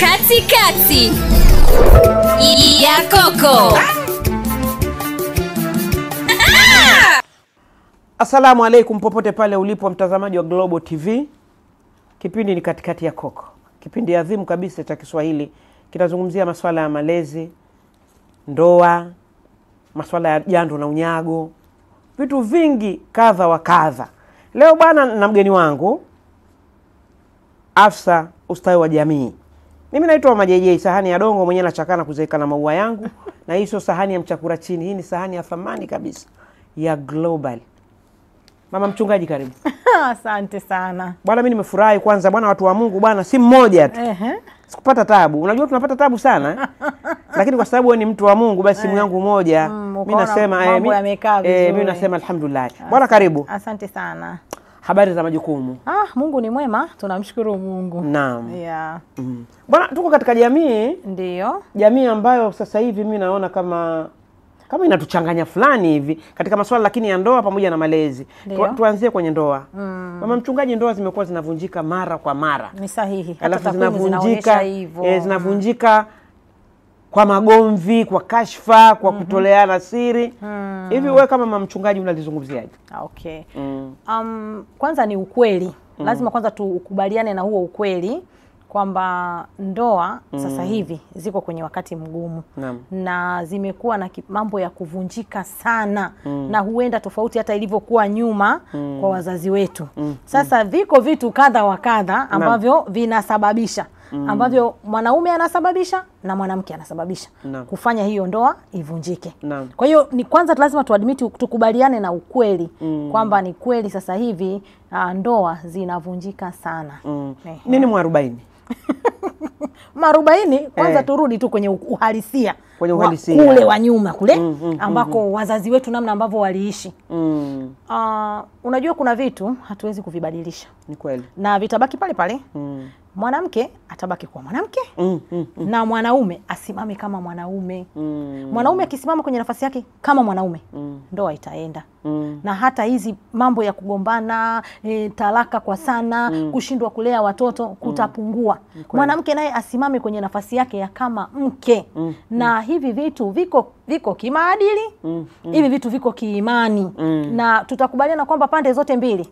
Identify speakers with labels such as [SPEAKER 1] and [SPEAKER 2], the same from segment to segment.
[SPEAKER 1] Katikati ya Koko.
[SPEAKER 2] Assalamu alaikum popote pale ulipo mtazamaji wa Global TV. Kipindi ni Katikati ya Koko. Kipindi adhimu kabisa cha Kiswahili kinazungumzia masuala ya malezi, ndoa, masuala ya jando na unyago, vitu vingi kadha wa kadha. Leo bwana na mgeni wangu afisa ustawi wa jamii. Mimi naitwa Majejei, sahani ya dongo mwenyewe nachakana kuzeeka na maua yangu. Na hii sio sahani ya mchakura chini, hii ni sahani ya thamani kabisa ya Global. Mama mchungaji karibu.
[SPEAKER 3] Asante sana.
[SPEAKER 2] Bwana mimi nimefurahi kwanza bwana, watu wa Mungu bwana si mmoja tu. Sikupata tabu. Unajua tunapata tabu sana lakini kwa sababu wewe ni mtu wa Mungu basi simu yangu moja. Mimi nasema mimi nasema alhamdulillah. Bwana karibu.
[SPEAKER 3] Asante sana.
[SPEAKER 2] Habari za majukumu?
[SPEAKER 3] Mungu ni mwema, tunamshukuru Mungu.
[SPEAKER 2] Naam.
[SPEAKER 3] Yeah.
[SPEAKER 2] Bwana tuko katika jamii.
[SPEAKER 3] Ndio.
[SPEAKER 2] Jamii ambayo sasa hivi mimi naona kama inatuchanganya fulani hivi katika masuala lakini ya ndoa pamoja na malezi. Tuanzie kwenye ndoa. Mama mchungaji, ndoa zimekuwa zinavunjika mara kwa mara.
[SPEAKER 3] Ni sahihi.
[SPEAKER 2] Alafu zinavunjika kwa magomvi, kwa kashfa, kwa kutoleana siri. Hivi wewe kama mama mchungaji unalizungumziaje?
[SPEAKER 3] Okay. Kwanza ni ukweli. Lazima kwanza tukubaliane na huo ukweli kwamba ndoa sasa hivi ziko kwenye wakati mgumu. Na zimekuwa na mambo ya kuvunjika sana. Na huenda tofauti hata ilivyokuwa nyuma kwa wazazi wetu. Sasa viko vitu kadha wa kadha ambavyo vinasababisha ambavyo mwanaume anasababisha na mwanamke anasababisha kufanya hiyo ndoa ivunjike. Kwa hiyo ni kwanza lazima tukubaliane na ukweli kwamba ni kweli sasa hivi ndoa zinavunjika sana.
[SPEAKER 2] Nini mwarobaini?
[SPEAKER 3] Marubaini kwanza turudi tu kwenye uhalisia. Kule wa nyuma kule ambako wazazi wetu namna ambavyo waliishi. Unajua kuna vitu hatuwezi kuvibadilisha.
[SPEAKER 2] Ni kweli.
[SPEAKER 3] Na vitabaki pale pale. Mwanamke atabaki kuwa mwanamke na mwanaume asimame kama mwanaume. Mwanaume akisimama kwenye nafasi yake kama mwanaume, ndoa itaenda. Na hata hizi mambo ya kugombana, talaka kwa sana, kushindwa kulea watoto kutapungua. Mwanamke naye asimame kwenye nafasi yake ya kama mke. Na hivi vitu viko kimaadili, hivi vitu viko kiimani. Na tutakubaliana kwamba pande zote mbili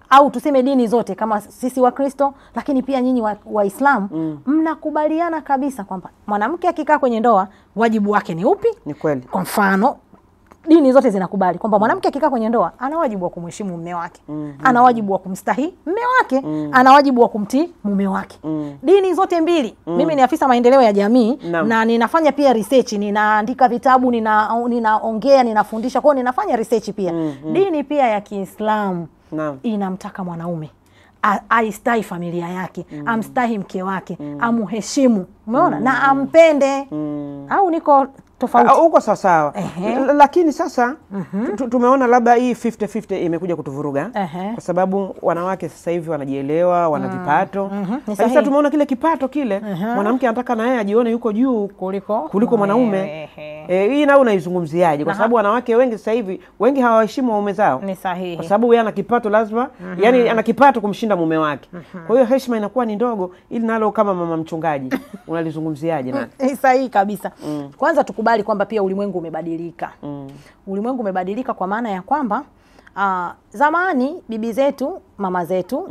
[SPEAKER 3] au tuseme dini zote kama sisi wa Kristo lakini pia nyinyi Waislamu mnakubaliana kabisa kwamba mwanamke akikaa kwenye ndoa wajibu wake ni upi?
[SPEAKER 2] Ni kweli.
[SPEAKER 3] Kwa mfano dini zote zinakubali kwamba mwanamke akikaa kwenye ndoa ana wajibu wa kumheshimu mume wake. Ana wajibu wa kumstahi mume wake. Ana wajibu wa kumtii mume wake. Dini zote mbili. Mimi ni afisa maendeleo ya jamii na ninafanya pia research, ninaandika vitabu, ninaongea, ninafundisha, kwa hiyo ninafanya research pia. Dini pia ya Kiislamu inamtaka mwanaume aistahi familia yake, amstahi mke wake, amuheshimu, umeona, na ampende. Au niko tofauti?
[SPEAKER 2] Uko sawa. Lakini sasa tumeona labda hii 50-50 imekuja kutuvuruga kwa sababu wanawake sasa hivi wanajielewa, wana vipato. Sasa tumeona kile kipato kile mwanamke anataka na yeye ajione yuko juu kuliko mwanaume. Hii nao unaizungumziaje? Kwa sababu wanawake wengi sasa hivi wengi hawaheshimu waume zao.
[SPEAKER 3] Ni sahihi.
[SPEAKER 2] Kwa sababu yeye ana kipato lazima, yani ana kipato kumshinda mume wake. Kwa hiyo heshima inakuwa ni ndogo. Ili nalo kama mama mchungaji unalizungumziaje nani?
[SPEAKER 3] Ni sahihi kabisa. Kwanza tukubali kwamba pia ulimwengu umebadilika. Ulimwengu umebadilika kwa maana ya kwamba zamani bibi zetu, mama zetu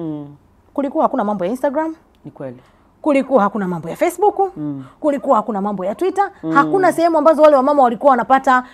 [SPEAKER 3] kulikuwa hakuna mambo ya Instagram.
[SPEAKER 2] Ni kweli.
[SPEAKER 3] Kulikuwa hakuna mambo ya Facebook, kulikuwa hakuna mambo ya Twitter, hakuna sehemu ambazo wale wamama walikuwa wanapata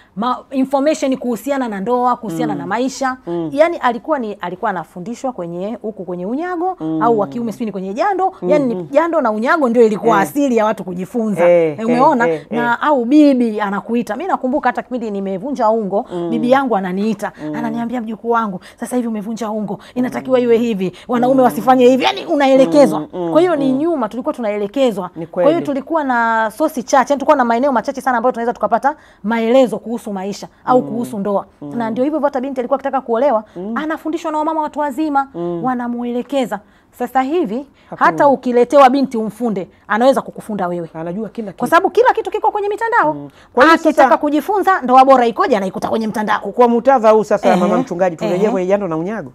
[SPEAKER 3] information kuhusiana na ndoa, kuhusiana na maisha. Yani alikuwa anafundishwa kwenye unyago au wa kiume sipini kwenye jando. Yani jando na unyago ndio ilikuwa asili ya watu kujifunza. Umeona? Na au bibi anakuita. Mimi nakumbuka hata kipindi nimevunja ungo, bibi yangu ananiita, ananiambia mjukuu wangu, sasa hivi umevunja ungo, inatakiwa iwe hivi, wanaume wasifanye hivi. Yani unaelekezwa. Kwa hiyo ni nyuma tulikuwa tunaelekezwa. Kwa hiyo tulikuwa na sosi chache, tulikuwa na maeneo machache sana ambayo tunaweza tukapata maelezo kuhusu maisha au kuhusu ndoa. Na ndio hivyo hata binti alikuwa akitaka kuolewa, anafundishwa na wamama watu wazima, wanamuelekeza. Sasa hivi hata ukiletewa binti umfunde, anaweza kukufunda wewe.
[SPEAKER 2] Anajua kila kitu.
[SPEAKER 3] Kwa sababu kila kitu kiko kwenye mitandao. Kwa hiyo akitaka kujifunza ndoa bora ikoje anaikuta kwenye mtandao.
[SPEAKER 2] Kwa muktadha huu sasa mama mchungaji turejee kwenye jando na unyago.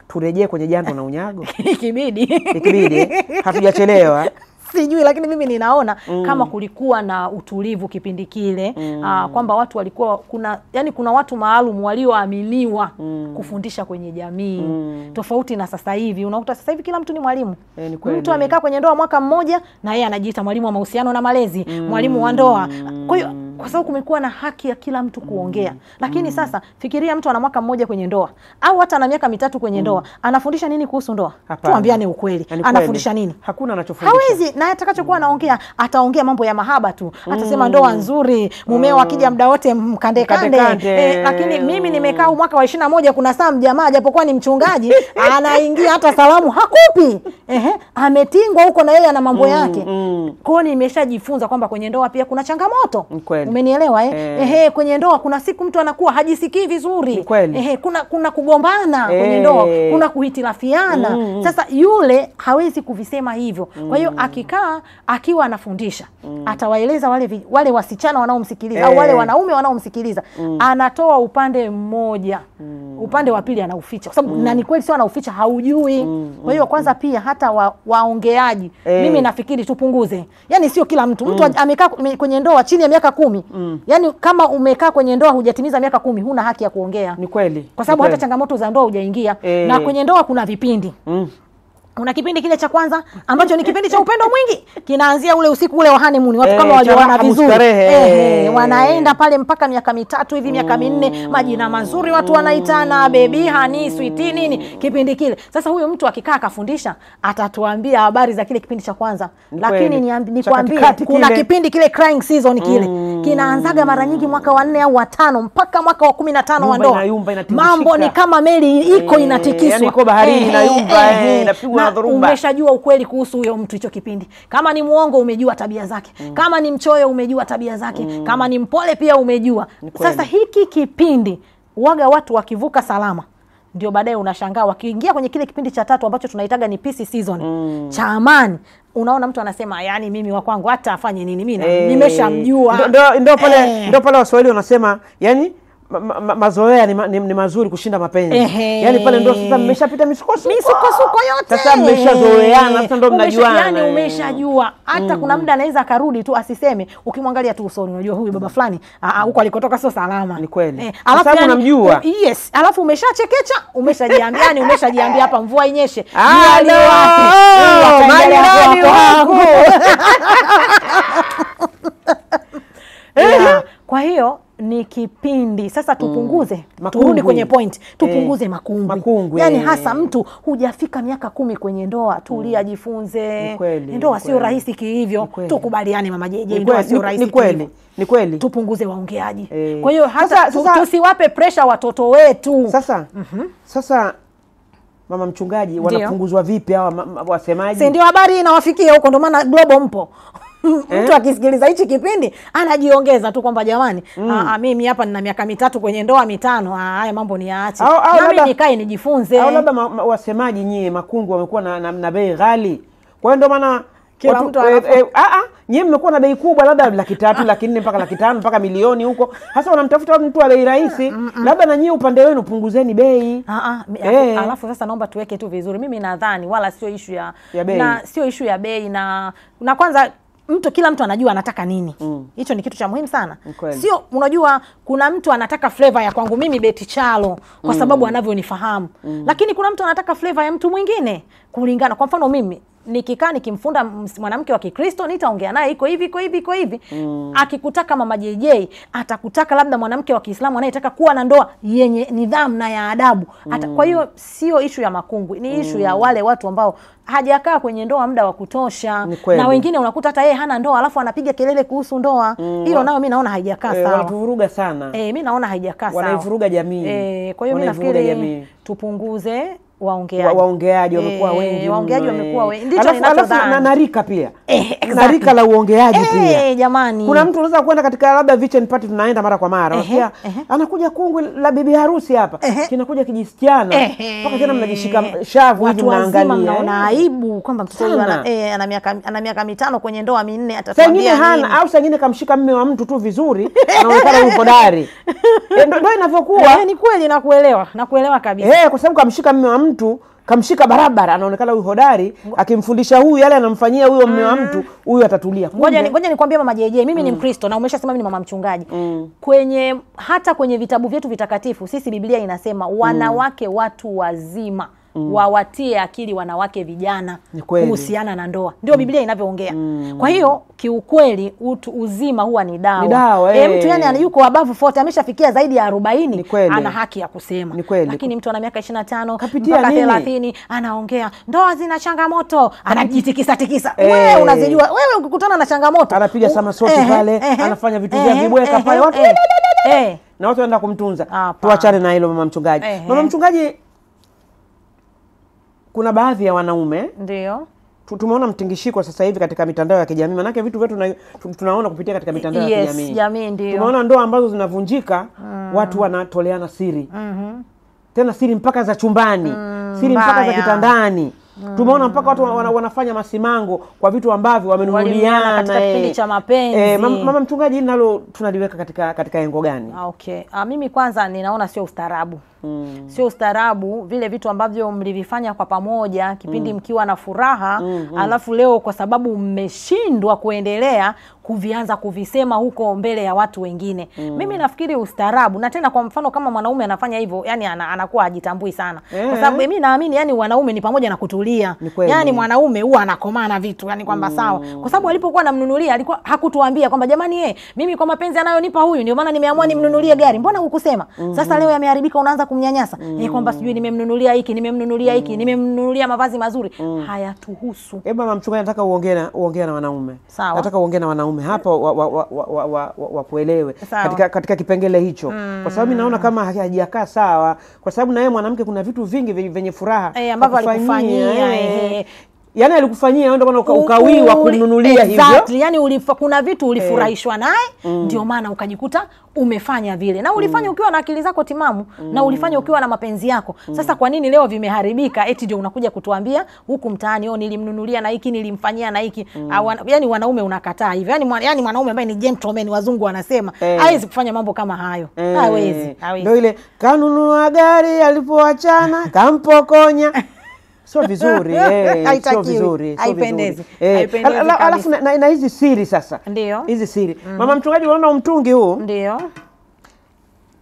[SPEAKER 2] Turejee kwenye jando na unyago.
[SPEAKER 3] Ikibidi.
[SPEAKER 2] Hatujachelewa.
[SPEAKER 3] sijui, lakini mimi ninaona kama kulikuwa na utulivu kipindi kile, kwamba watu walikuwa kuna watu maalum walioaminiwa kufundisha kwenye jamii. Tofauti na sasa hivi, unakuta sasa hivi kila mtu ni mwalimu. Mtu amekaa kwenye ndoa mwaka mmoja na yeye anajiita mwalimu wa mahusiano na malezi, mwalimu wa ndoa. Kwa hiyo kwa sababu kumekuwa na haki ya kila mtu kuongea. Lakini sasa fikiria mtu ana mwaka mmoja kwenye ndoa au hata ana miaka 3 kwenye ndoa, anafundisha nini kuhusu ndoa? Tuambiane ukweli. Anafundisha nini?
[SPEAKER 2] Hakuna anachofundisha.
[SPEAKER 3] Hawezi, na atakachokuwa anaongea ataongea mambo ya mahaba tu. Atasema ndoa nzuri, mumeo akija muda wote mkande kande. Lakini mimi nimekaa mwaka wa 21, kuna saa jamaa japokuwa ni mchungaji anaingia hata salamu hakupi. Ametingwa huko na yeye ana mambo yake. Kwa hiyo nimeshajifunza kwamba kwenye ndoa pia kuna changamoto. Umenielewa kwenye ndoa kuna siku mtu anakuwa hajisikii vizuri. Kuna kugombana kwenye ndoa, kuna kuhitilafiana. Sasa yule hawezi kuvisema hivyo. Kwa hiyo akiwa anafundisha, atawaeleza wale wasichana wanaomsikiliza au wale wanaume wanaomsikiliza, anatoa upande mmoja. Upande wa pili anauficha. Kwa sababu na ni kweli sio anauficha, haujui. Kwa hiyo kwanza pia hata waongeaji, mimi nafikiri tupunguze. Yaani sio kila mtu amekaa kwenye ndoa chini ya miaka 10. Yaani kama umekaa kwenye ndoa hujatimiza miaka 10 huna haki ya kuongea.
[SPEAKER 2] Ni kweli.
[SPEAKER 3] Kwa sababu hata changamoto za ndoa hujaingia. Na kwenye ndoa kuna vipindi. Kuna kipindi kile cha kwanza ambacho ni kipindi cha upendo mwingi, kinaanzia ule usiku ule wa honeymoon, watu kama walioana vizuri wanaenda pale mpaka miaka 3 hivi, miaka 4, majina mazuri watu wanaitana, baby, honey, sweetie nini, kipindi kile. Sasa huyo mtu akikaa akafundisha atatuambia habari za kile kipindi cha kwanza. Lakini nikwambie kuna kipindi kile crying season kile kinaanzaga mara nyingi mwaka wa 4 au wa 5 mpaka mwaka wa 15 wa ndoa. Mambo ni kama meli iko inatikiswa,
[SPEAKER 2] yani iko baharini inayumba, inapigwa.
[SPEAKER 3] Umeshajua ukweli kuhusu huyo mtu hicho kipindi. Kama ni muongo umejua tabia zake. Kama ni mchoyo umejua tabia zake. Kama ni mpole pia umejua. Sasa hiki kipindi waga watu wakivuka salama, ndio baadaye unashangaa wakiingia kwenye kile kipindi cha 3 ambacho tunaitaga ni peace season, cha amani. Unaona mtu anasema yani mimi wa kwangu hata afanye nini mimi nimeshamjua.
[SPEAKER 2] Ndio pale Waswahili wanasema yani mazoea ni mazuri kushinda mapenzi. Yani pale ndio sasa mmeshapita misukosuko
[SPEAKER 3] yote.
[SPEAKER 2] Sasa mmeshazoeana, sasa ndio mnajuana.
[SPEAKER 3] Yani umeshajua. Hata kuna muda anaweza akarudi tu asiseme, ukimwangalia tu usoni unajua huyu baba fulani huko alikotoka sio salama.
[SPEAKER 2] Ni kweli.
[SPEAKER 3] Alafu
[SPEAKER 2] unamjua.
[SPEAKER 3] Yes, alafu umeshachekecha, umeshajiambia hapa mvua inyeshe. Kwa hiyo ni kipindi sasa tupunguze, turudi kwenye point, tupunguze makungwi. Yani hasa mtu hujafika miaka 10 kwenye ndoa, tulia jifunze. Ndoa sio rahisi kihivyo, tukubaliane mama JJ, ndoa sio rahisi kihivyo.
[SPEAKER 2] Ni kweli.
[SPEAKER 3] Tupunguze waongeaji. Kwa hiyo hata tusiwape pressure watoto wetu.
[SPEAKER 2] Sasa mama mchungaji, wanapunguzwa vipi hawa wasemaji?
[SPEAKER 3] Si ndio habari inawafikia huko, ndio maana Global mpo. Mtu akisikiliza hichi kipindi anajiongeza tu kwamba jamani, mimi hapa nina miaka 3 kwenye ndoa 5, haya mambo ni yaache. Mimi nikae nijifunze.
[SPEAKER 2] Au labda wasemaji nyie makungu wamekuwa na bei ghali. Kwa hiyo ndio maana
[SPEAKER 3] kila mtu
[SPEAKER 2] nyie mmekuwa na bei kubwa, labda 300,000, 400,000 mpaka 500,000 mpaka milioni huko. Hasa wanamtafuta mtu wa bei rahisi. Labda na nyie upande wenu punguzeni bei.
[SPEAKER 3] Alafu sasa naomba tuweke tu vizuri. Mimi nadhani wala sio issue ya bei. Na sio issue ya bei na kwanza kila mtu anajua anataka nini. Hicho ni kitu cha muhimu sana. Sio unajua kuna mtu anataka flavor ya kwangu mimi Betty Chalo kwa sababu anavyonifahamu. Lakini kuna mtu anataka flavor ya mtu mwingine kulingana. Kwa mfano mimi nikikaa nikimfunda mwanamke wa Kikristo nitaongea naye iko hivi. Akikutaka mama JJ atakutaka labda mwanamke wa Kiislamu anayetaka kuwa na ndoa yenye nidhamu na ya adabu. Kwa hiyo sio issue ya makungwi, ni issue ya wale watu ambao hajakaa kwenye ndoa muda wa kutosha. Na wengine unakuta hata yeye hana ndoa alafu anapiga kelele kuhusu ndoa. Hilo nao mimi naona haijakaa sawa.
[SPEAKER 2] Wanatuvuruga sana.
[SPEAKER 3] Mimi naona haijakaa sawa.
[SPEAKER 2] Wanaivuruga jamii.
[SPEAKER 3] Kwa hiyo mimi nafikiri tupunguze
[SPEAKER 2] waongeaji wamekuwa wengi.
[SPEAKER 3] Waongeaji wamekuwa wengi. Ndicho ninachodhani.
[SPEAKER 2] Na rika pia. Na rika la uongeaji pia.
[SPEAKER 3] Jamani.
[SPEAKER 2] Kuna mtu unaweza kwenda katika labda kitchen party tunaenda mara kwa mara. Wakia anakuja kungwi la bibi harusi hapa. Kinakuja kijisikiana. Mpaka tena mnajishika shavu hivi mnaangalia.
[SPEAKER 3] Mnaona aibu kwamba mtoto huyu ana miaka 5 kwenye ndoa 4
[SPEAKER 2] atatwambia nini. Hana au sengine kamshika mume wa mtu tu vizuri anaonekana yupo dari. Ndio inavyokuwa.
[SPEAKER 3] Ni kweli nakuelewa kabisa.
[SPEAKER 2] Kwa sababu kamshika mume wa mtu mtu kamshika barabara, anaonekana huyu hodari, akimfundisha huyu yale anamfanyia huyo mume wa mtu, huyu atatulia.
[SPEAKER 3] Ngoja nikwambie mama JJ, mimi ni Mkristo na umeshasema mimi ni mama mchungaji. Hata kwenye vitabu vyetu vitakatifu sisi Biblia inasema wanawake watu wazima wawatie akili wanawake vijana kuhusiana na ndoa. Ndio Biblia inavyoongea. Kwa hiyo kiukweli uzima huwa ni dawa. Mtu yani yuko above 40 ameshafikia zaidi ya 40 ana haki ya kusema. Lakini mtu ana miaka 25 mpaka 30 anaongea ndoa zina changamoto, anajitikisa. Wewe unazijua. Wewe ukikutana na changamoto
[SPEAKER 2] anapiga samasoti pale, anafanya vitu vya vibweka pale watu. Na watu wanaenda kumtunza. Tuachane na hilo mama mchungaji. Mama mchungaji, kuna baadhi ya wanaume
[SPEAKER 3] ndio
[SPEAKER 2] tumeona mtingishiko sasa hivi katika mitandao ya kijamii, manake vitu vyetu tunaona kupitia katika mitandao ya kijamii.
[SPEAKER 3] Yes, jamii ndio.
[SPEAKER 2] Tumeona ndoa ambazo zinavunjika, watu wanatoleana siri. Tena siri mpaka za chumbani, siri mpaka za kitandani. Tumeona mpaka watu wanafanya masimango kwa vitu ambavyo wamenunuliana
[SPEAKER 3] katika kipindi cha mapenzi.
[SPEAKER 2] Mama mchungaji, nalo tunaliweka katika engo gani?
[SPEAKER 3] Okay. Mimi kwanza ninaona sio ustaarabu. Sio ustaarabu vile vitu ambavyo mlivifanya kwa pamoja kipindi mkiwa na furaha, alafu leo kwa sababu mmeshindwa kuendelea kuvianza kuvisema huko mbele ya watu wengine. Mimi nafikiri ustaarabu, na tena kwa mfano kama mwanaume anafanya hivyo, yani anakuwa hajitambui sana. Kwa sababu mimi naamini yani wanaume ni pamoja na kutulia. Yani mwanaume huwa anakomana vitu yani kwamba sawa. Kwa sababu alipokuwa anamnunulia alikuwa hakutuambia kwamba jamani mimi kwa mapenzi anayonipa huyu ndio maana nimeamua nimnunulie gari. Mbona hukusema? Sasa leo yameharibika unaanza kumnyanyasa. Kwamba sijui nimemnunulia hiki, nimemnunulia mavazi mazuri. Hayatuhusu.
[SPEAKER 2] Mama mchungaji, nataka uongee na wanaume.
[SPEAKER 3] Sawa.
[SPEAKER 2] Nataka uongee na wanaume hapa wakuelewe katika kipengele hicho. Kwa sababu naona kama hajakaa sawa, kwa sababu na yeye mwanamke kuna vitu vingi venye furaha
[SPEAKER 3] ambavyo alikufanyia.
[SPEAKER 2] Yani alikufanyia wewe ndio ukawiwa kumnunulia hivyo.
[SPEAKER 3] Exactly. Yani kuna vitu ulifurahishwa naye, ndio maana ukajikuta umefanya vile. Na ulifanya ukiwa na akili zako timamu, na ulifanya ukiwa na mapenzi yako. Sasa kwa nini leo vimeharibika eti ndio unakuja kutuambia huku mtaani nilimnunulia na hiki, nilimfanyia na hiki? Yani wanaume unakataa hivyo. Yani mwanaume ambaye ni gentleman, wazungu wanasema, hawezi kufanya mambo kama hayo. Hawezi.
[SPEAKER 2] Ndio ile kanunua gari alipoachana kampokonya. Sio vizuri, sio vizuri,
[SPEAKER 3] haipendezi.
[SPEAKER 2] Alafu na hizi siri sasa.
[SPEAKER 3] Ndio.
[SPEAKER 2] Hizi siri. Mama mchungaji, unaona mtungi huu?
[SPEAKER 3] Ndio.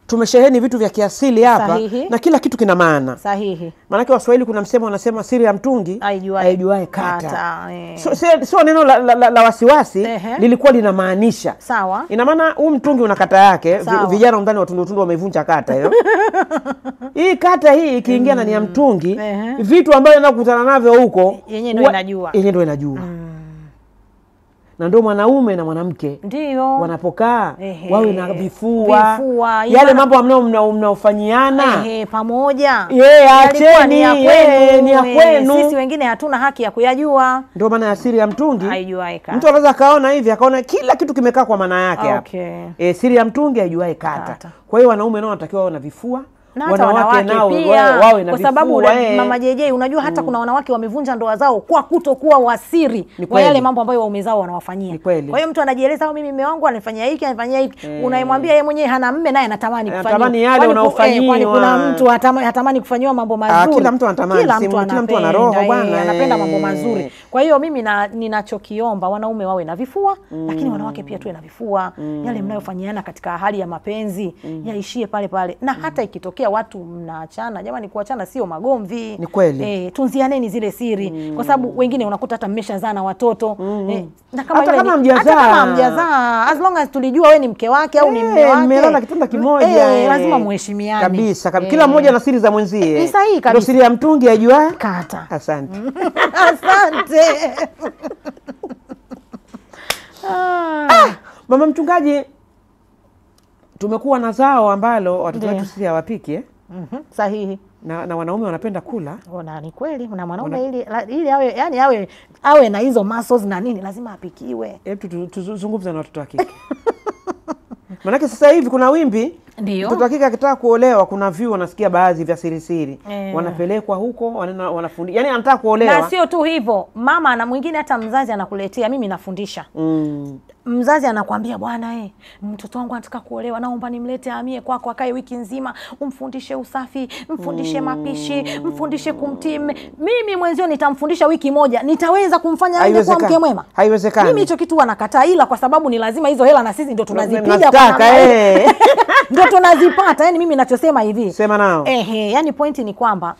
[SPEAKER 2] Tumesheheni vitu vya kiasili hapa na kila kitu kina maana.
[SPEAKER 3] Sahihi.
[SPEAKER 2] Maana Waswahili kuna msemo wanasema siri ya mtungi haijuae kata. Sio neno la wasiwasi, lilikuwa linamaanisha.
[SPEAKER 3] Sawa.
[SPEAKER 2] Ina maana huu mtungi una kata yake, vijana ndani watundu wamevunja kata hiyo. Hii kata hii ikiingia ndani ya mtungi, vitu ambavyo unakutana navyo huko
[SPEAKER 3] yenyewe ndio inajua.
[SPEAKER 2] Na ndio mwanaume na mwanamke
[SPEAKER 3] ndio
[SPEAKER 2] wanapokaa wawe na vifua yale mambo mnaofanyiana
[SPEAKER 3] pamoja.
[SPEAKER 2] Acheni ni ya kwenu.
[SPEAKER 3] Sisi wengine hatuna haki ya kuyajua.
[SPEAKER 2] Ndio maana ya siri ya mtungi
[SPEAKER 3] haijuae kata.
[SPEAKER 2] Mtu anaweza kaona hivi akaona kila kitu kimekaa kwa maana yake hapa. Siri ya mtungi haijuae kata. Kwa hiyo wanaume nao wanatakiwa wawe na vifua.
[SPEAKER 3] Na hata wanawake nao wawe na, kwa sababu mama JJ unajua hata kuna wanawake wamevunja ndoa zao kwa kutokuwa wasiri wa yale mambo ambayo waume zao wanawafanyia. Kwa hiyo mtu anajieleza mimi mume wangu anafanyia hiki unayemwambia yeye mwenyewe hana mume naye anatamani kufanyia.
[SPEAKER 2] Anatamani yale unaofanyia.
[SPEAKER 3] Kwani kuna mtu hatamani kufanywa mambo mazuri?
[SPEAKER 2] Kila mtu anatamani, kila mtu ana roho bwana,
[SPEAKER 3] anapenda mambo mazuri. Kwa hiyo mimi ninachokiomba wanaume wawe na vifua, lakini wanawake pia tuwe na vifua. Yale mnayofanyiana katika hali ya mapenzi yaishie pale pale. Na hata ikitokea watu mnaachana, jamani, kuachana sio magomvi.
[SPEAKER 2] Ni kweli.
[SPEAKER 3] Tunzianeni zile siri, kwa sababu wengine unakuta hata mmeshazaa na watoto.
[SPEAKER 2] Na kama
[SPEAKER 3] hamjazaa, as long as tulijua wewe ni mke wake au ni mume wake,
[SPEAKER 2] mmelala kitanda kimoja,
[SPEAKER 3] lazima muheshimiane
[SPEAKER 2] kabisa. Kila mmoja na siri za mwenzie.
[SPEAKER 3] Ni sahihi kabisa.
[SPEAKER 2] Ndio siri ya mtungi ajuae
[SPEAKER 3] kata.
[SPEAKER 2] Asante.
[SPEAKER 3] Asante.
[SPEAKER 2] Mama mchungaji, tumekuwa na zao ambalo watoto wetu sisi hawapiki.
[SPEAKER 3] Sahihi.
[SPEAKER 2] Na wanaume wanapenda kula.
[SPEAKER 3] Ni kweli. Na mwanaume ili awe na hizo muscles na nini lazima apikiwe.
[SPEAKER 2] Hebu tuzungumze na watoto wa kike. Maana sasa hivi kuna wimbi. Mtoto wa kike akitaka kuolewa kuna view wanasikia baadhi vya siri. Wanapelekwa huko, wanafundi. Yaani anataka kuolewa.
[SPEAKER 3] Na sio tu hivyo, mama na mwingine hata mzazi anakuletea mimi nafundisha. mzazi anakuambia bwana mtoto wangu anataka kuolewa, naomba nimlete amie kwako akae wiki nzima, umfundishe usafi, mfundishe mapishi, mfundishe kumtii. Mimi mwenzio nitamfundisha wiki moja, nitaweza kumfanya aje kuwa mke mwema?
[SPEAKER 2] Haiwezekani.
[SPEAKER 3] Mimi hicho kitu wanakataa, ila kwa sababu ni lazima hizo hela na sisi ndio tunazipiga kwa ndio tunazipata. Yani mimi ninachosema hivi.
[SPEAKER 2] Sema nao.
[SPEAKER 3] Yani pointi ni kwamba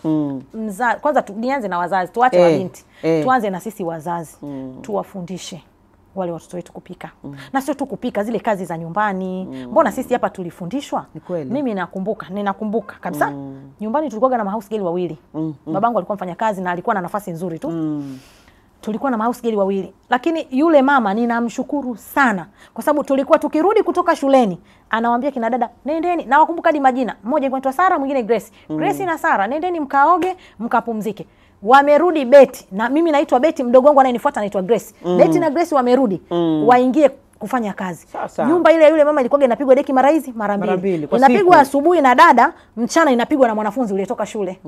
[SPEAKER 3] kwanza nianze na wazazi, tuache mabinti. Tuanze na sisi wazazi. Tuwafundishe wale watoto wetu kupika. Na sio tu kupika, zile kazi za nyumbani. Mbona sisi hapa tulifundishwa? Mimi ninakumbuka kabisa. Nyumbani tulikuwa na house girl wawili. Babangu alikuwa mfanya kazi na alikuwa na nafasi nzuri tu. Tulikuwa na house girl wawili. Lakini yule mama ninamshukuru sana kwa sababu tulikuwa tukirudi kutoka shuleni anawaambia kina dada, nendeni, na wakumbuka hadi majina. Mmoja anaitwa Sara, mwingine Grace. Grace na Sara, nendeni mkaoge, mkapumzike. Wamerudi Betty, na mimi naitwa Betty, mdogo wangu anayenifuata anaitwa Grace. Betty na Grace wamerudi, waingie kufanya kazi. Nyumba ile yule mama ilikuwa inapigwa deki mara mbili. Inapigwa asubuhi na dada, mchana inapigwa na mwanafunzi uliyetoka shule.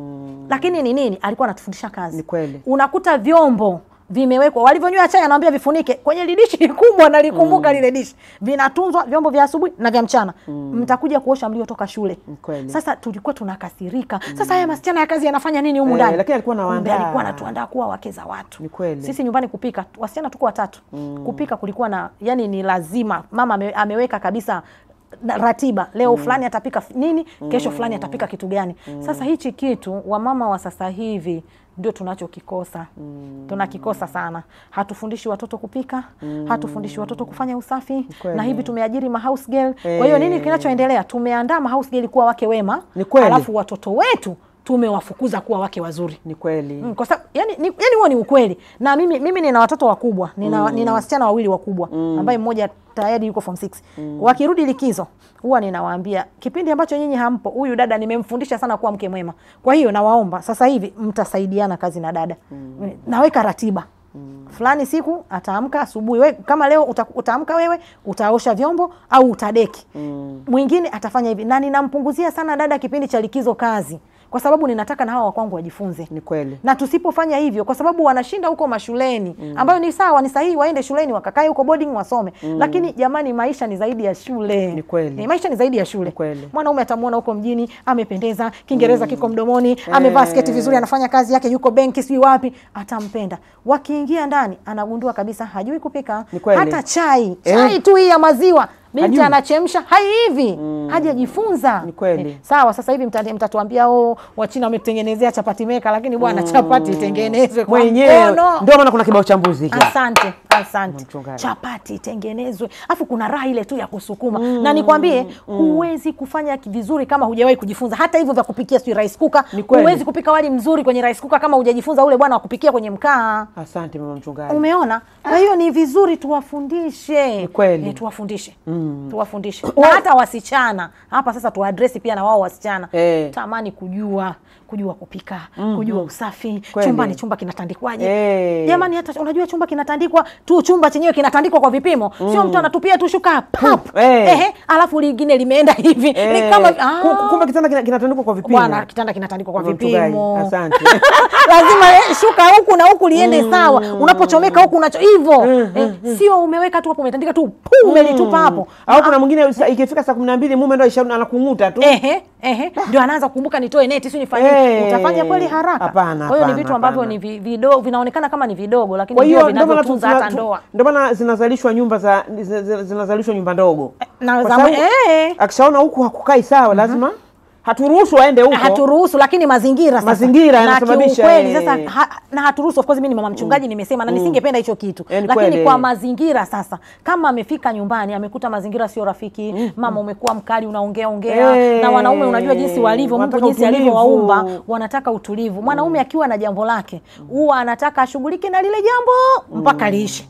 [SPEAKER 3] Lakini ni nini? Alikuwa anatufundisha kazi. Unakuta vyombo vimewekwa, walivyonywa chai anawaambia vifunike kwenye lidishi kubwa, na likumbuka lile dishi. Vinatunzwa vyombo vya asubuhi na vya mchana. Mtakuja kuosha mliotoka shule. Sasa tulikuwa tunakasirika. Sasa haya masichana ya kazi yanafanya nini humu ndani?
[SPEAKER 2] Lakini alikuwa
[SPEAKER 3] anatuandaa kuwa wake za watu. Sisi nyumbani kupika, wasichana tuko watatu. Kupika kulikuwa na, yani ni lazima. Mama ameweka kabisa ratiba. Leo fulani atapika nini, kesho fulani atapika kitu gani. Sasa hichi kitu wamama wa sasa hivi ndio tunachokikosa. Tunakikosa sana. Hatufundishi watoto kupika, hatufundishi watoto kufanya usafi. Na hivi tumeajiri ma house girl. Kwa hiyo nini kinachoendelea? Tumeandaa ma house girl kuwa wake wema, alafu watoto wetu tumewafukuza kuwa wake wazuri.
[SPEAKER 2] Ni kweli.
[SPEAKER 3] Kwa sababu yani huo ni ukweli. Na mimi nina watoto wakubwa. Nina wasichana wawili wakubwa, ambaye mmoja tayari yuko form 6. Wakirudi likizo, huwa ninawaambia kipindi ambacho nyinyi hampo, huyu dada nimemfundisha sana kuwa mke mwema. Kwa hiyo nawaomba sasa hivi mtasaidiana kazi na dada. Naweka ratiba. Fulani siku ataamka asubuhi, kama leo utaamka wewe utaosha vyombo au utadeki. Mwingine atafanya hivi, na ninampunguzia sana dada kipindi cha likizo kazi. Kwa sababu ninataka na hao wa kwangu wajifunze.
[SPEAKER 2] Ni kweli.
[SPEAKER 3] Na tusipofanya hivyo, kwa sababu wanashinda huko mashuleni, ambayo ni sawa, ni sahihi waende shuleni wakakae huko boarding wasome. Lakini jamani, maisha ni zaidi ya shule.
[SPEAKER 2] Ni kweli.
[SPEAKER 3] Maisha ni zaidi ya shule. Mwanaume atamuona huko mjini, amependeza, Kiingereza kiko mdomoni, amevaa sketi vizuri, anafanya kazi yake, yuko benki sio wapi, atampenda. Wakiingia ndani, anagundua kabisa hajui kupika. Hata chai tu hii ya maziwa binti anachemsha hivi, hajajifunza.
[SPEAKER 2] Ni kweli.
[SPEAKER 3] Sawa, sasa hivi mtatuambia Wachina wametengenezea chapati meka, lakini bwana chapati itengenezwe kwa mkono.
[SPEAKER 2] Ndio maana kuna kibao cha mbuzi hiki.
[SPEAKER 3] Asante. Chapati itengenezwe. Afu kuna raha ile tu ya kusukuma. Na nikwambie, huwezi kufanya vizuri kama hujawahi kujifunza. Hata hivyo vya kupikia sio rice cooker. Huwezi kupika wali mzuri kwenye rice cooker kama hujajifunza ule bwana wa kupikia kwenye mkaa.
[SPEAKER 2] Asante mama mchungaji.
[SPEAKER 3] Umeona? Kwa hiyo ni vizuri tuwafundishe. Tuwafundishe. Tuwafundishe. Na hata wasichana. Hapa sasa tuadresi pia na wao wasichana. Tamani kujua kupika, kujua usafi, chumba kinatandikwaje. Jamani, hata unajua chumba kinatandikwa tu, chumba chenyewe kinatandikwa kwa vipimo. Sio mtu anatupia tu shuka pap. Alafu lingine limeenda hivi. Kama
[SPEAKER 2] kumbe kitanda kinatandikwa kwa vipimo.
[SPEAKER 3] Bwana, kitanda kinatandikwa kwa vipimo.
[SPEAKER 2] Asante.
[SPEAKER 3] Lazima shuka huku na huku liende sawa. Unapochomeka huku unacho hivyo. Sio umeweka tu hapo umetandika tu, umelitupa hapo.
[SPEAKER 2] Au kuna mwingine ikifika saa 12 mume ndo anakunguta tu.
[SPEAKER 3] Ndio anaanza kukumbuka nitoe neti sio nifanye. Utafanya kweli haraka.
[SPEAKER 2] Hapana.
[SPEAKER 3] Kwa hiyo ni vitu ambavyo ni vidogo, vinaonekana kama ni vidogo, lakini ndio vinavyotunza hata ndoa.
[SPEAKER 2] Ndio maana zinazalishwa nyumba ndogo.
[SPEAKER 3] Na
[SPEAKER 2] akishaona huku hakukai sawa, lazima haturuhusu aende huko.
[SPEAKER 3] Haturuhusu, lakini mazingira
[SPEAKER 2] yanasababisha.
[SPEAKER 3] Kweli sasa na haturuhusu. Of course mimi ni mama mchungaji nimesema na nisingependa hicho kitu. Lakini kwa mazingira sasa, kama amefika nyumbani amekuta mazingira sio rafiki, mama umekuwa mkali, unaongea na wanaume unajua jinsi walivyo, Mungu jinsi alivyowaumba, wanataka utulivu. Mwanaume akiwa na jambo lake, huwa anataka ashughulike na lile jambo mpaka liishe.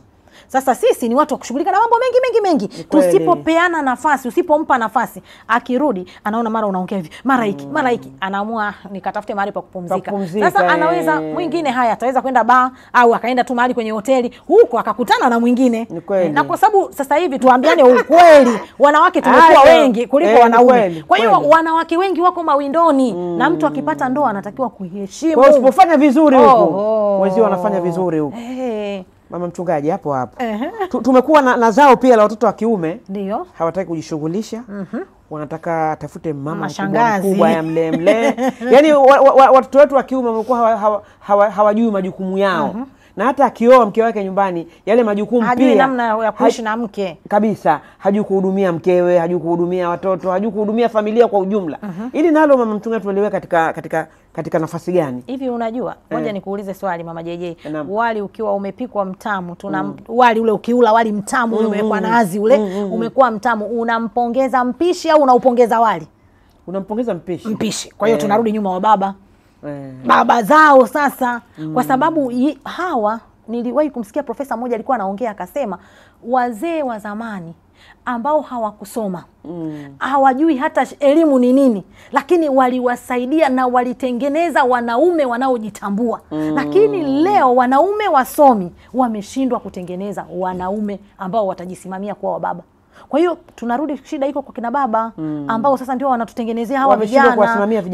[SPEAKER 3] Sasa sisi ni watu wa kushughulika na mambo mengi. Tusipopeana nafasi, usipompa nafasi, akirudi anaona mara unaongea hivi, mara hiki, anaamua nikatafute mahali pa kupumzika. Sasa anaweza mwingine ataweza kwenda bar au akaenda tu mahali kwenye hoteli, huko akakutana na mwingine. Na kwa sababu sasa hivi tuambiane ukweli, wanawake tumekuwa wengi kuliko wanaume. Kwa hiyo wanawake wengi wako mawindoni, na mtu akipata ndoa anatakiwa kuheshimu.
[SPEAKER 2] Kwa usipofanya vizuri huko, wenzio wanafanya vizuri huko. Mama mchungaji hapo hapo. Tumekuwa na zao pia la watoto wa kiume.
[SPEAKER 3] Ndio.
[SPEAKER 2] Hawataki kujishughulisha. Wanataka tafute mama mkubwa ya mle. Yaani watoto wetu wa kiume wamekuwa hawajui majukumu yao. Na hata akioa mke wake nyumbani, yale majukumu
[SPEAKER 3] hajui namna ya kuishi na mke.
[SPEAKER 2] Kabisa, hajui kuhudumia mkewe, hajui kuhudumia watoto, hajui kuhudumia familia kwa ujumla. Ili nalo mama mchungaji tuelewe katika nafasi gani?
[SPEAKER 3] Hivi unajua, ngoja nikuulize swali mama JJ. Wali ukiwa umepikwa mtamu, wali ule ukiula wali mtamu ule umekuwa nazi ule, umekuwa mtamu, unampongeza mpishi au unaupongeza wali?
[SPEAKER 2] Unampongeza mpishi.
[SPEAKER 3] Mpishi. Kwa hiyo tunarudi nyuma wa baba. Baba zao sasa kwa sababu hawa, niliwahi kumsikia profesa mmoja alikuwa anaongea akasema wazee wa zamani ambao hawakusoma hawajui hata elimu ni nini, lakini waliwasaidia na walitengeneza wanaume wanaojitambua. Lakini leo wanaume wasomi wameshindwa kutengeneza wanaume ambao watajisimamia kuwa wababa. Kwa hiyo tunarudi, shida iko kwa kina baba ambao sasa ndio wanatutengenezea hawa vijana.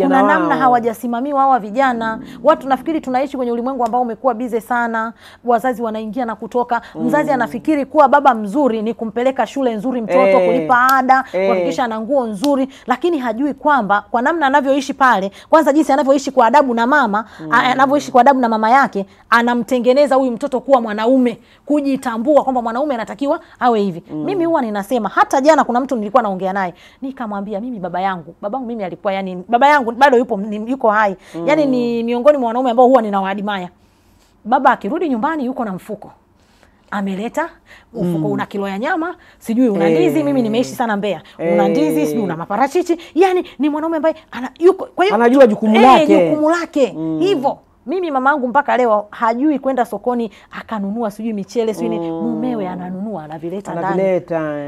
[SPEAKER 3] Kuna namna hawajasimamiwa hawa vijana. Watu nafikiri tunaishi kwenye ulimwengu ambao umekuwa bize sana. Wazazi wanaingia na kutoka. Mzazi anafikiri kuwa baba mzuri ni kumpeleka shule nzuri mtoto, kulipa ada, kuhakikisha ana nguo nzuri, lakini hajui kwamba kwa namna anavyoishi pale, kwanza jinsi anavyoishi kwa adabu na mama, anavyoishi kwa adabu na mama yake, anamtengeneza huyu mtoto kuwa mwanaume, kujitambua kwamba mwanaume anatakiwa awe hivi. Mimi huwa ninasema, hata jana kuna mtu nilikuwa naongea naye, nikamwambia mimi babangu mimi alikuwa, yani baba yangu bado yuko hai. Yani ni miongoni mwa wanaume ambao huwa ninawaadimaya. Baba akirudi nyumbani yuko na mfuko. Ameleta mfuko una kilo ya nyama, sijui una ndizi, mimi nimeishi sana Mbeya. Una ndizi, sijui una maparachichi. Yani ni mwanaume ambaye kwa hiyo
[SPEAKER 2] anajua jukumu
[SPEAKER 3] lake. Hivyo mimi mamangu mpaka leo hajui kwenda sokoni akanunua sijui michele sijui mumewe ananunua anavileta ndani.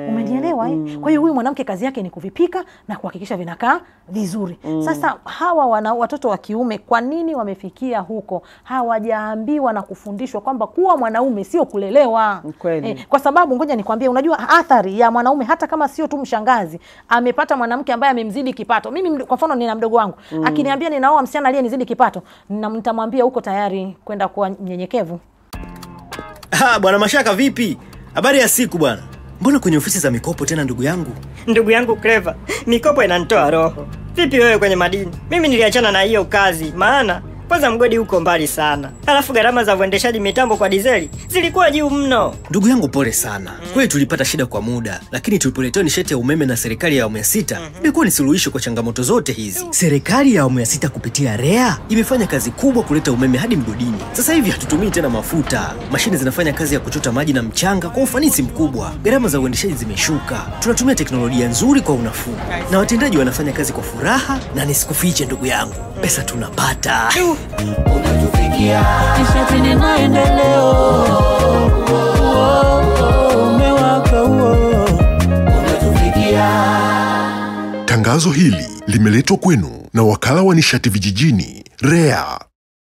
[SPEAKER 3] Umenielewa Kwa hiyo huyu mwanamke kazi yake ni kuvipika na kuhakikisha vinakaa vizuri. Sasa hawa watoto wa kiume kwa nini wamefikia huko? Hawajaambiwa na kufundishwa kwamba kuwa mwanaume sio kulelewa. Kwa sababu ngoja nikwambie, unajua athari ya mwanaume hata kama sio tu mshangazi amepata mwanamke ambaye amemzidi kipato. Mimi kwa mfano nina mdogo wangu, akiniambia ninaoa msichana aliyenizidi kipato, nitamwambia uko tayari kwenda kuwa mnyenyekevu?
[SPEAKER 4] Bwana Mashaka vipi? Habari ya siku bwana. Mbona kwenye ofisi za mikopo tena ndugu yangu?
[SPEAKER 5] Ndugu yangu Clever, mikopo inanitoa roho. Vipi wewe kwenye madini? Mimi niliachana na hiyo kazi, maana kwanza mgodi uko mbali sana. Alafu gharama za uendeshaji mitambo kwa dizeli zilikuwa juu mno.
[SPEAKER 4] Ndugu yangu pole sana. Kweli tulipata shida kwa muda, lakini tulipoletewa nishati ya umeme na serikali ya awamu ya 6, imekuwa ni suluhisho kwa changamoto zote hizi. Serikali ya awamu ya 6 kupitia REA imefanya kazi kubwa kuleta umeme hadi mgodini. Sasa hivi hatutumii tena mafuta. Mashine zinafanya kazi ya kuchota maji na mchanga kwa ufanisi mkubwa. Gharama za uendeshaji zimeshuka. Tunatumia teknolojia nzuri kwa unafuu. Na watendaji wanafanya kazi kwa furaha, na nisikufiche ndugu yangu, pesa tunapata. Unatufikia nishati ni maendeleo. Umewaka
[SPEAKER 6] unatufikia. Tangazo hili limeletwa kwenu na wakala wa nishati vijijini REA.